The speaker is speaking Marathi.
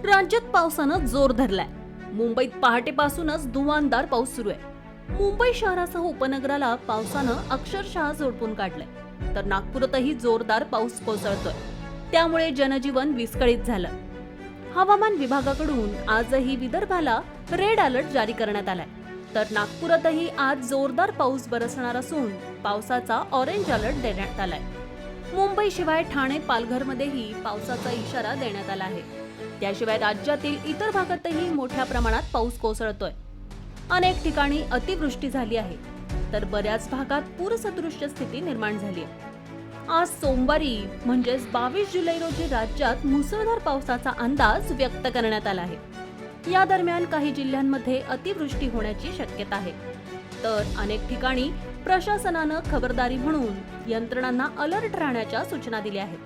राज्यात पावसानं जोर धरलाय. मुंबईत पहाटेपासूनच धुवांधार पाऊस सुरू आहे. मुंबई शहरासह उपनगराला पावसानं अक्षरशः झोडपून काढलंय. तर नागपुरातही जोरदार पाऊस कोसळतोय. त्यामुळे जनजीवन विस्कळीत झालं. हवामान विभागाकडून आजही विदर्भाला रेड अलर्ट जारी करण्यात आलाय. तर नागपुरातही आज जोरदार पाऊस बरसणार असून पावसाचा ऑरेंज अलर्ट देण्यात आलाय. मुंबईशिवाय ठाणे, पालघरमध्येही पावसाचा इशारा देण्यात आला आहे. त्याशिवाय राज्यातील इतर भागातही मोठ्या प्रमाणात पाऊस कोसळतोय. अनेक ठिकाणी अतिवृष्टी झाली आहे, तर बऱ्याच भागात पूरसदृश्य स्थिती निर्माण झाली आहे. आज सोमवारी म्हणजेच 22 जुलै रोजी राज्यात मुसळधार पावसाचा अंदाज व्यक्त करण्यात आला आहे. या दरम्यान काही जिल्ह्यांमध्ये अतिवृष्टी होण्याची शक्यता आहे. तर अनेक ठिकाणी प्रशासनानं खबरदारी म्हणून यंत्रणांना अलर्ट राहण्याच्या सूचना दिल्या आहेत.